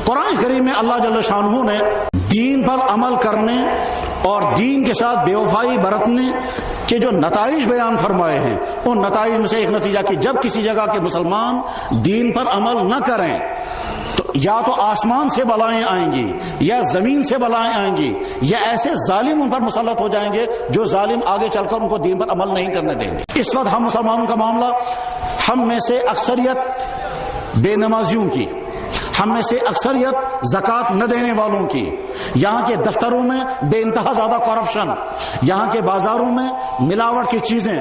قرآن کریم میں اللہ جل شانہ نے دین پر عمل کرنے اور دین کے ساتھ بے وفائی برتنے کے جو نتائج بیان فرمائے ہیں، ان نتائج میں سے ایک نتیجہ کہ جب کسی جگہ کے مسلمان دین پر عمل نہ کریں تو یا تو آسمان سے بلائیں آئیں گی یا زمین سے بلائیں آئیں گی، یا ایسے ظالم ان پر مسلط ہو جائیں گے جو ظالم آگے چل کر ان کو دین پر عمل نہیں کرنے دیں گے۔ اس وقت ہم مسلمانوں کا معاملہ، ہم میں سے اکثریت بے نمازیوں کی، ہم میں سے اکثریت زکوٰۃ نہ دینے والوں کی، یہاں کے دفتروں میں بے انتہا زیادہ کرپشن، یہاں کے بازاروں میں ملاوٹ کی چیزیں،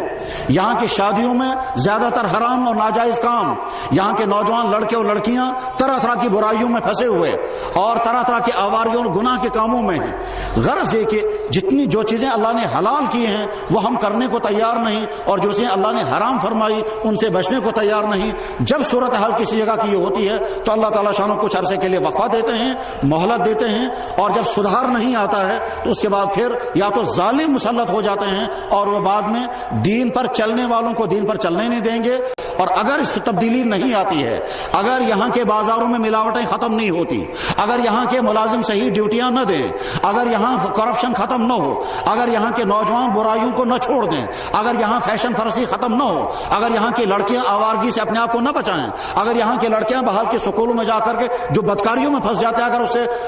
یہاں کی شادیوں میں زیادہ تر حرام اور ناجائز کام، یہاں کے نوجوان لڑکے اور لڑکیاں طرح طرح کی برائیوں میں پھنسے ہوئے اور طرح طرح کی آواریوں اور گناہ کے کاموں میں ہیں۔ غرض یہ کہ جتنی جو چیزیں اللہ نے حلال کی ہیں وہ ہم کرنے کو تیار نہیں، اور جو چیزیں اللہ نے حرام فرمائی ان سے بچنے کو تیار نہیں۔ جب صورتحال کسی جگہ کی یہ ہوتی ہے تو اللہ تعالیٰ شانہ کچھ عرصے کے لیے وقفہ دیتے ہیں، مہلت دیتے ہیں، اور جب سدھار نہیں آتا ہے تو اس کے بعد پھر یا تو ظالم مسلط ہو جاتے ہیں اور وہ بعد میں دین پر چلنے والوں کو دین پر چلنے نہیں دیں گے۔ اور اگر اس تبدیلی نہیں آتی ہے، اگر یہاں کے بازاروں میں ملاوٹیں ختم نہیں ہوتی، اگر یہاں کے ملازم صحیح ڈیوٹیاں نہ دیں، اگر یہاں کرپشن ختم نہ ہو، اگر یہاں کے نوجوان برائیوں کو نہ چھوڑ دیں، اگر یہاں فیشن فرسی ختم نہ ہو، اگر یہاں کی لڑکیاں آوارگی سے اپنے آپ کو نہ بچائیں، اگر یہاں کی لڑکیاں باہر کے سکولوں میں جا کر کے جو بدکاریوں میں پھنس جاتے ہیں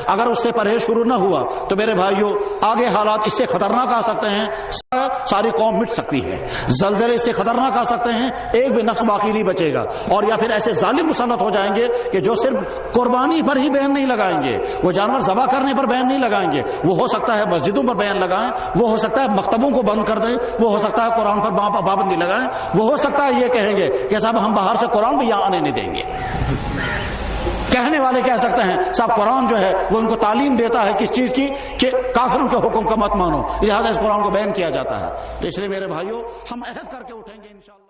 اگر اس سے پرہیز شروع نہ ہوا تو میرے بھائیوں آگے حالات اس سے خطرناک آ سکتے ہیں، ساری قوم مٹ سکتی ہے، زلزلے سے خطرناک آ سکتے ہیں، ایک بھی نفس باقی نہیں بچے گا، اور یا پھر ایسے ظالم مسلط ہو جائیں گے کہ جو صرف قربانی پر ہی بین نہیں لگائیں گے، وہ جانور ذبح کرنے پر بین نہیں لگائیں گے، وہ ہو سکتا ہے مسجدوں پر بین لگائیں، وہ ہو سکتا ہے مکتبوں کو بند کر دیں، وہ ہو سکتا ہے قرآن پر پابندی لگائیں، وہ ہو سکتا ہے یہ کہیں گے کہ صاحب ہم باہر سے قرآن بھی یہاں آنے نہیں دیں گے۔ کہنے والے کہہ سکتے ہیں صاحب قرآن جو ہے وہ ان کو تعلیم دیتا ہے کس چیز کی کہ کافروں کے حکم کا مت مانو، لہذا اس قرآن کو بین کیا جاتا ہے۔ تو اس لیے میرے بھائیوں ہم عہد کر کے اٹھیں گے انشاءاللہ۔